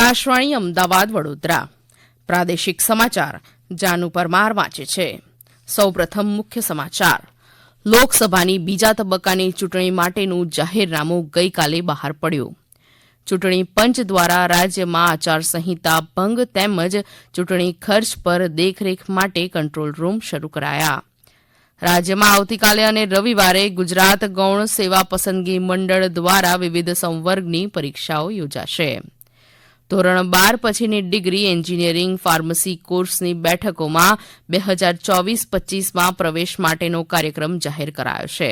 આકાશવાણી અમદાવાદ વડોદરા પ્રાદેશિક સમાચાર જાનુ પરમાર વાંચે છે. સૌપ્રથમ મુખ્ય સમાચાર. લોકસભાની બીજા તબક્કાની ચૂંટણી માટેનું જાહેરનામું ગઈકાલે બહાર પડ્યું. ચૂંટણી પંચ દ્વારા રાજ્યમાં આચારસંહિતા ભંગ તેમજ ચૂંટણી ખર્ચ પર દેખરેખ માટે કંટ્રોલ રૂમ શરૂ કરાયા. રાજ્યમાં આવતીકાલે અને રવિવારે ગુજરાત ગૌણ સેવા પસંદગી મંડળ દ્વારા વિવિધ સંવર્ગની પરીક્ષાઓ યોજાશે. ધોરણ 12 પછીની ડિગ્રી એન્જિનિયરિંગ ફાર્મસી કોર્સની બેઠકોમાં 2024-25માં પ્રવેશ માટેનો કાર્યક્રમ જાહેર કરાયો છે.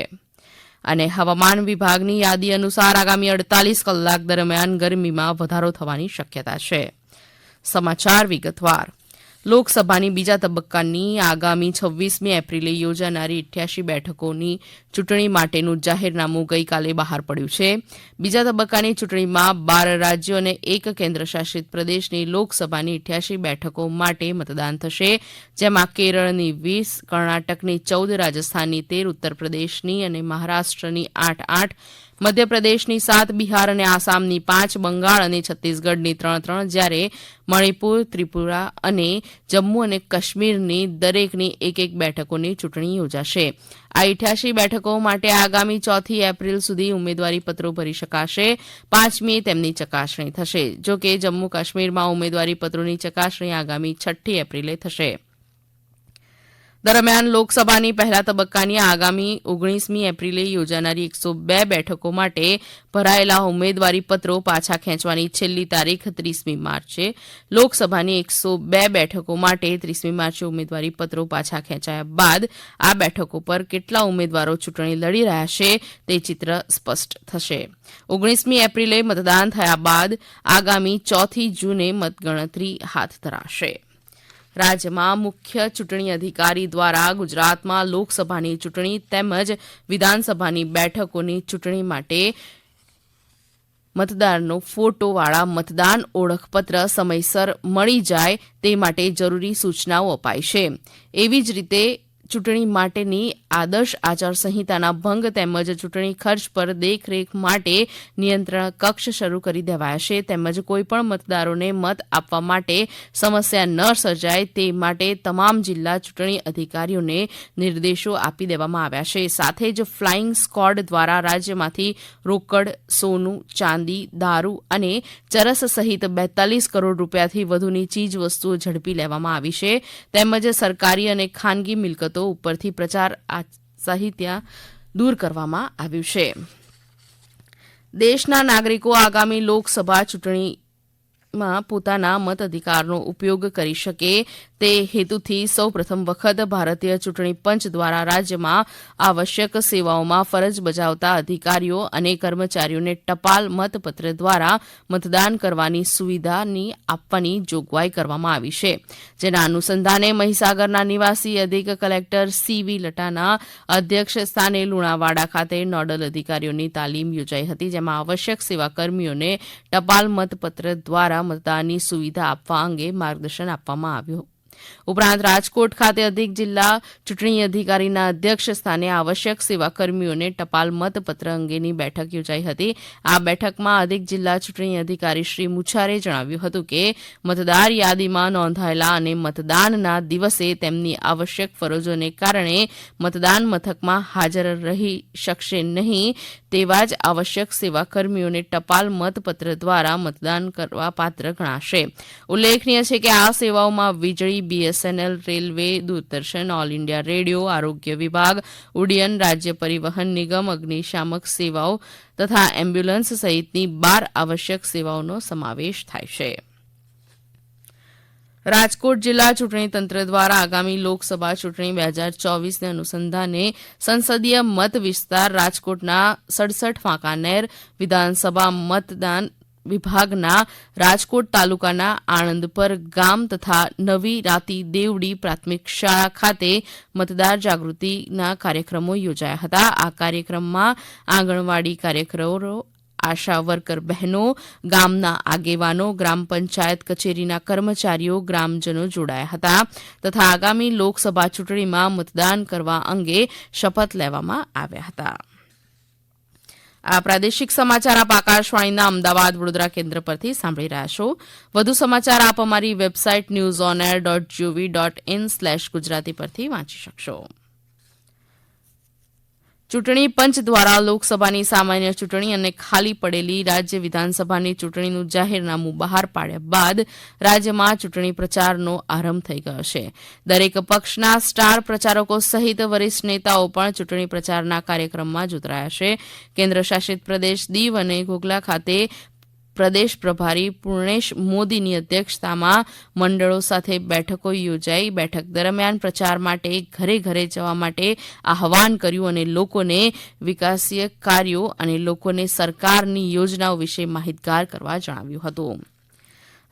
અને હવામાન વિભાગની યાદી અનુસાર આગામી 48 કલાક દરમિયાન ગરમીમાં વધારો થવાની શક્યતા છે. સમાચાર વિગતવાર. લોકસભાની બીજા તબક્કાની આગામી 26મી એપ્રિલે યોજાનારી 88 બેઠકોની ચૂંટણી માટેનું જાહેરનામું ગઈકાલે બહાર પડ્યું છે. બીજા તબક્કાની ચૂંટણીમાં 12 રાજ્યો અને 1 કેન્દ્રશાસિત પ્રદેશની લોકસભાની 88 બેઠકો માટે મતદાન થશે, જેમાં કેરળની 20, કર્ણાટકની 14, રાજસ્થાનની 13, ઉત્તર પ્રદેશની અને મહારાષ્ટ્રની 8, મધ્યપ્રદેશની 7, બિહાર અને આસામની 5, બંગાળ અને છત્તીસગઢની 3, જ્યારે મણિપુર, ત્રિપુરા અને જમ્મુ અને કાશ્મીરની દરેકની 1 બેઠકોની ચૂંટણી યોજાશે. આ 88 બેઠકો માટે આગામી 4 એપ્રિલ સુધી ઉમેદવારીપત્રો ભરી શકાશે. 5મીએ તેમની ચકાસણી થશે. જોકે જમ્મુ કાશ્મીરમાં ઉમેદવારીપત્રોની ચકાસણી આગામી 6 એપ્રિલે થશે. દરમિયાન લોકસભાની પહેલા તબક્કાની આગામી 19મી એપ્રિલે યોજાનારી 102 બેઠકો માટે ભરાયેલા ઉમેદવારીપત્રો પાછા ખેંચવાની છેલ્લી તારીખ 30મી માર્ચ છે. લોકસભાની 102 બેઠકો માટે 30મી માર્ચે ઉમેદવારીપત્રો પાછા ખેંચાયા બાદ આ બેઠકો પર કેટલા ઉમેદવારો ચૂંટણી લડી રહ્યા છે તે ચિત્ર સ્પષ્ટ થશે. 19મી એપ્રિલે મતદાન થયા બાદ આગામી 4 જૂને મતગણતરી હાથ ધરાશે. રાજ્યમાં મુખ્ય ચૂંટણી અધિકારી દ્વારા ગુજરાતમાં લોકસભાની ચૂંટણી તેમજ વિધાનસભાની બેઠકોની ચૂંટણી માટે મતદારનો ફોટોવાળા મતદાન ઓળખપત્ર સમયસર મળી જાય તે માટે જરૂરી સૂચનાઓ અપાઈ છે. એવી જ રીતે ચૂંટણી માટેની આદર્શ આચારસંહિતાના ભંગ તેમજ ચૂંટણી ખર્ચ પર દેખરેખ માટે નિયંત્રણ કક્ષ શરૂ કરી દેવાયા છે. તેમજ કોઈપણ મતદારોને મત આપવા માટે સમસ્યા ન સર્જાય તે માટે તમામ જિલ્લા ચૂંટણી અધિકારીઓને નિર્દેશો આપી દેવામાં આવ્યા છે. સાથે જ ફ્લાઇંગ સ્ક્વોડ દ્વારા રાજ્યમાંથી રોકડ, સોનું, ચાંદી, દારૂ અને ચરસ સહિત 42 કરોડ રૂપિયાથી વધુની ચીજ વસ્તુઓ ઝડપી લેવામાં આવી છે. તેમજ સરકારી અને ખાનગી મિલકતો ઉપરથી પ્રચાર સાહિત્ય દૂર કરવામાં આવ્યું છે. દેશના નાગરિકો આગામી લોકસભા ચૂંટણીમાં પોતાના મતાધિકારનો ઉપયોગ કરી શકે તે હેતુથી સૌપ્રથમ વખત ભારતીય ચૂંટણી પંચ દ્વારા રાજ્યમાં આવશ્યક સેવાઓમાં ફરજ બજાવતા અધિકારીઓ અને કર્મચારીઓને ટપાલ મતપત્ર દ્વારા મતદાન કરવાની સુવિધાની આપવાની જોગવાઈ કરવામાં આવી છે. જેના અનુસંધાને મહીસાગરના નિવાસી અધિક કલેક્ટર સીવી લટાના અધ્યક્ષ સ્થાને લુણાવાડા ખાતે નોડલ અધિકારીઓની તાલીમ યોજાઈ હતી, જેમાં આવશ્યક સેવા કર્મીઓને ટપાલ મતપત્ર દ્વારા મતદાનની સુવિધા આપવા અંગે માર્ગદર્શન આપવામાં આવ્યું. ઉપરાંત રાજકોટ ખાતે અધિક જિલ્લા ચૂંટણી અધિકારીના અધ્યક્ષ સ્થાને આવશ્યક સેવા કર્મીઓને ટપાલ મતપત્ર અંગેની બેઠક યોજાઈ હતી. આ બેઠકમાં અધિક જિલ્લા ચૂંટણી અધિકારી શ્રી મુછારે જણાવ્યું હતું કે મતદાર યાદીમાં નોંધાયેલા અને મતદાનના દિવસે તેમની આવશ્યક ફરજોને કારણે મતદાન મથકમાં હાજર રહી શકશે નહીં તેવા જ આવશ્યક સેવા કર્મીઓને ટપાલ મતપત્ર દ્વારા મતદાન કરવા પાત્ર ગણાશે. ઉલ્લેખનીય છે કે આ સેવાઓમાં વીજળી, BSNL, railway, Doordarshan, all India radio, આરોગ્ય વિભાગ, ઉડ્ડયન, રાજ્ય પરિવહન નિગમ, અગ્નિશામક સેવાઓ તથા એમ્બ્યુલન્સ સહિતની 12 આવશ્યક સેવાઓનો સમાવેશ થાય છે. રાજકોટ જિલ્લા ચૂંટણી તંત્ર દ્વારા આગામી લોકસભા ચૂંટણી 2024ને અનુસંધાને સંસદીય મત વિસ્તાર રાજકોટના 67 વાંકાનેર વિધાનસભા મતદાન વિભાગના રાજકોટ તાલુકાના આણંદપર ગામ તથા નવી રાતી દેવડી પ્રાથમિક શાળા ખાતે મતદાર જાગૃતિના કાર્યક્રમો યોજાયા હતા. આ કાર્યક્રમમાં આંગણવાડી કાર્યકરો, આશા વર્કર બહેનો, ગામના આગેવાનો, ગ્રામ પંચાયત કચેરીના કર્મચારીઓ, ગ્રામજનો જોડાયા હતા તથા આગામી લોકસભા ચૂંટણીમાં મતદાન કરવા અંગે શપથ લેવામાં આવ્યા હતા. આ પ્રાદેશિક સમાચાર આપ આકાશવાણીના અમદાવાદ વડોદરા કેન્દ્ર પરથી સાંભળી રહ્યા છો. વધુ સમાચાર આપ અમારી વેબસાઇટ newsonair.gov.in/ગુજરાતી પરથી વાંચી શકશો. ચૂંટણી પંચ દ્વારા લોકસભાની સામાન્ય ચૂંટણી અને ખાલી પડેલી રાજ્ય વિધાનસભાની ચૂંટણીનું જાહેરનામું બહાર પાડ્યા બાદ રાજ્યમાં ચૂંટણી પ્રચારનો આરંભ થઈ ગયો છે. દરેક પક્ષના સ્ટાર પ્રચારકો સહિત વરિષ્ઠ નેતાઓ પણ ચૂંટણી પ્રચારના કાર્યક્રમમાં જોતરાયા છે. કેન્દ્ર શાસિત પ્રદેશ દીવ અને ઘોઘલા ખાતે પ્રદેશ પ્રભારી પૂર્ણેશ મોદીની અધ્યક્ષતામાં મંડળો સાથે બેઠકો યોજાઈ. બેઠક દરમિયાન પ્રચાર માટે ઘરે ઘરે જવા માટે આહવાન કર્યું અને લોકોને વિકાસીય કાર્યો અને લોકોને સરકારની યોજનાઓ વિશે માહિતગાર કરવા જણાવ્યું હતું.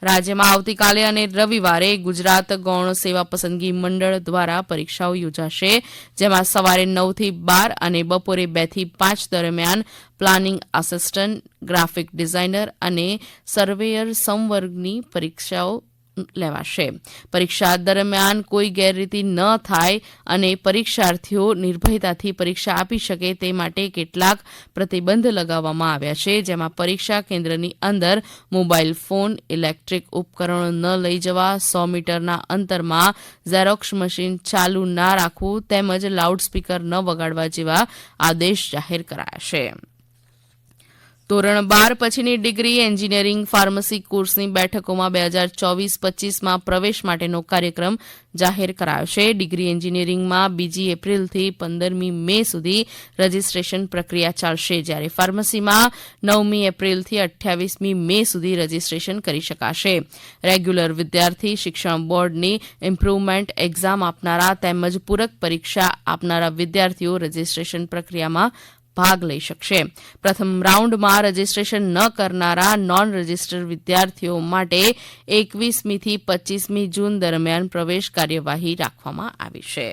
રાજ્યમાં આવતીકાલે અને રવિવારે ગુજરાત ગૌણ સેવા પસંદગી મંડળ દ્વારા પરીક્ષાઓ યોજાશે, જેમાં સવારે 9 થી 12 અને બપોરે 2 થી 5 દરમિયાન પ્લાનિંગ આસિસ્ટન્ટ, ગ્રાફિક ડિઝાઇનર અને સર્વેયર સંવર્ગની પરીક્ષાઓ લેવાશે. પરીક્ષા દરમિયાન કોઈ ગેરરીતિ ન થાય અને પરીક્ષાર્થીઓ નિર્ભયતાથી પરીક્ષા આપી શકે તે માટે કેટલાક પ્રતિબંધ લગાવવામાં આવ્યા છે, જેમાં પરીક્ષા કેન્દ્રની અંદર મોબાઈલ ફોન, ઇલેક્ટ્રિક ઉપકરણો ન લઈ જવા, 100 મીટરના અંતરમાં ઝેરોક્સ મશીન ચાલુ ના રાખવું તેમજ લાઉડસ્પીકર ન વગાડવા જેવા આદેશ જાહેર કરાયા છે. ધોરણ 12 પછીની ડિગ્રી, એન્જિનિયરિંગ, ફાર્મસી કોર્સની બેઠકોમાં 2024-25માં પ્રવેશ માટેનો કાર્યક્રમ જાહેર કરાયો છે. ડિગ્રી એન્જિનિયરિંગમાં 2 એપ્રિલથી 15મી મે સુધી રજીસ્ટ્રેશન પ્રક્રિયા ચાલશે, જ્યારે ફાર્મસીમાં 9મી એપ્રિલથી 28મી મે સુધી રજીસ્ટ્રેશન કરી શકાશે. રેગ્યુલર વિદ્યાર્થી, શિક્ષણ બોર્ડની ઇમ્પ્રુવમેન્ટ એક્ઝામ આપનારા તેમજ પૂરક પરીક્ષા આપનારા વિદ્યાર્થીઓ રજીસ્ટ્રેશન પ્રક્રિયામાં ભાગ લઈ શકશે. પ્રથમ રાઉન્ડમાં રજીસ્ટ્રેશન ન કરનારા નોન રજીસ્ટર્ડ વિદ્યાર્થીઓ માટે 21મી થી 25મી જૂન દરમિયાન પ્રવેશ કાર્યવાહી રાખવામાં આવી છે.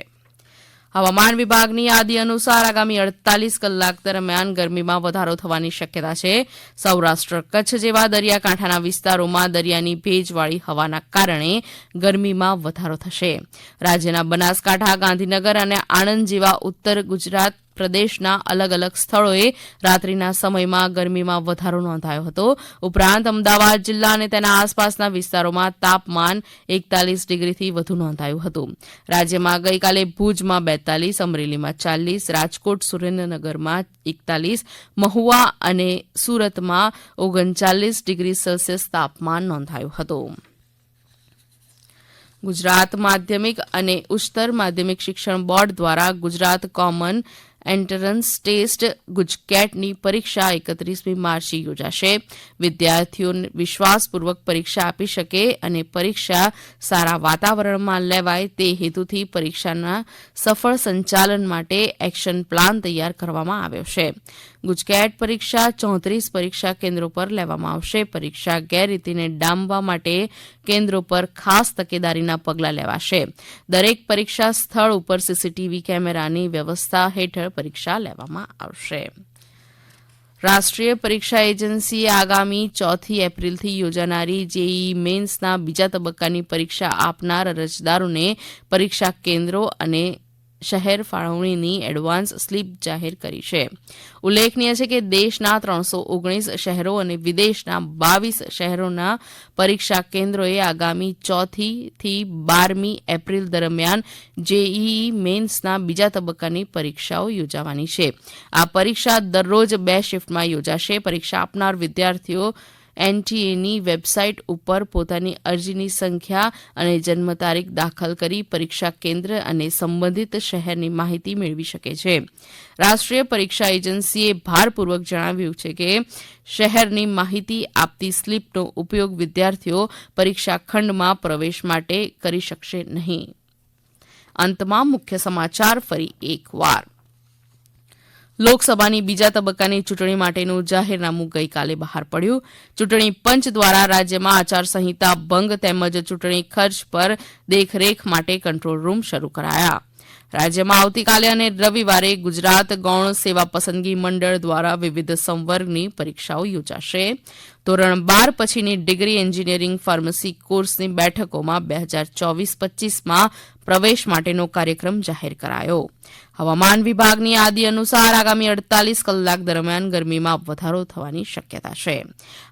હવામાન વિભાગની યાદી અનુસાર આગામી 48 કલાક દરમિયાન ગરમીમાં વધારો થવાની શક્યતા છે. સૌરાષ્ટ્ર, કચ્છ જેવા દરિયાકાંઠાના વિસ્તારોમાં દરિયાની ભેજવાળી હવાના કારણે ગરમીમાં વધારો થશે. રાજ્યના બનાસકાંઠા, ગાંધીનગર અને આણંદ જેવા ઉત્તર ગુજરાત પ્રદેશના અલગ અલગ સ્થળોએ રાત્રિના સમયમાં ગરમીમાં વધારો નોંધાયો હતો. ઉપરાંત અમદાવાદ જિલ્લા અને તેના આસપાસના વિસ્તારોમાં તાપમાન 41 ડિગ્રીથી વધુ નોંધાયું હતું. રાજ્યમાં ગઈકાલે ભુજમાં 42, અમરેલીમાં 40, રાજકોટ, સુરેન્દ્રનગરમાં 41, મહુવા અને સુરતમાં 39 ડિગ્રી સેલ્સિયસ તાપમાન નોંધાયું હતું. ગુજરાત માધ્યમિક અને ઉચ્ચતર માધ્યમિક શિક્ષણ બોર્ડ દ્વારા ગુજરાત કોમન એન્ટ્રન્સ ટેસ્ટ ગુજકેટની પરીક્ષા 31મી માર્ચે યોજાશે. વિદ્યાર્થીઓ વિશ્વાસપૂર્વક પરીક્ષા આપી શકે અને પરીક્ષા સારા વાતાવરણમાં લેવાય તે હેતુથી પરીક્ષાના સફળ સંચાલન માટે એક્શન પ્લાન તૈયાર કરવામાં આવ્યો છે. ગુજકેટ પરીક્ષા 34 પરીક્ષા કેન્દ્રો પર લેવામાં આવશે. પરીક્ષા ગેરરીતિને ડામવા માટે કેન્દ્રો પર ખાસ તકેદારીના પગલાં લેવાશે. દરેક પરીક્ષા સ્થળ ઉપર સીસીટીવી કેમેરાની વ્યવસ્થા હેઠળ પરીક્ષા લેવામાં આવશે. રાષ્ટ્રીય પરીક્ષા એજન્સીએ આગામી 4 એપ્રિલથી યોજાનારી જેઈઈ મેન્સના બીજા તબક્કાની પરીક્ષા આપનાર અરજદારોને પરીક્ષા કેન્દ્રો અને શહેર ફાળવણીની એડવાન્સ સ્લીપ જાહેર કરી છે. ઉલ્લેખનીય છે કે દેશના 319 શહેરો અને વિદેશના 22 શહેરોના પરીક્ષા કેન્દ્રોએ આગામી 4 થી 12મી એપ્રિલ દરમિયાન જેઈઈ મેન્સના બીજા તબક્કાની પરીક્ષાઓ યોજાવાની છે. આ પરીક્ષા દરરોજ 2 શિફ્ટમાં યોજાશે. પરીક્ષા આપનાર વિદ્યાર્થીઓ એનટીએની વેબસાઇટ ઉપર પોતાની અરજીની સંખ્યા અને જન્મ તારીખ દાખલ કરી પરીક્ષા કેન્દ્ર અને સંબંધિત શહેરની માહિતી મેળવી શકે છે. રાષ્ટ્રીય પરીક્ષા એજન્સીએ ભારપૂર્વક જણાવ્યું છે કે શહેરની માહિતી આપતી સ્લીપનો ઉપયોગ વિદ્યાર્થીઓ પરીક્ષા ખંડમાં પ્રવેશ માટે કરી શકશે નહીં. અંતમાં મુખ્ય સમાચાર ફરી એકવાર. લોકસભાની બીજા તબક્કાની ચૂંટણી માટેનું જાહેરનામું ગઈકાલે બહાર પડ્યું. ચૂંટણી પંચ દ્વારા રાજ્યમાં આચારસંહિતા ભંગ તેમજ ચૂંટણી ખર્ચ પર દેખરેખ માટે કંટ્રોલ રૂમ શરૂ કરાયા. રાજ્યમાં આવતીકાલે અને રવિવારે ગુજરાત ગૌણ સેવા પસંદગી મંડળ દ્વારા વિવિધ સંવર્ગની પરીક્ષાઓ યોજાશે. ધોરણ 12 પછીની ડિગ્રી, એન્જિનિયરિંગ, ફાર્મસી કોર્સની બેઠકોમાં 2024-25માં પ્રવેશ માટેનો કાર્યક્રમ જાહેર કરાયો. હવામાન વિભાગની યાદી અનુસાર આગામી 48 કલાક દરમિયાન ગરમીમાં વધારો થવાની શક્યતા છે.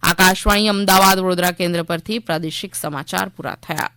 આકાશવાણી અમદાવાદ વડોદરા કેન્દ્ર પરથી પ્રાદેશિક સમાચાર પૂરા થયા.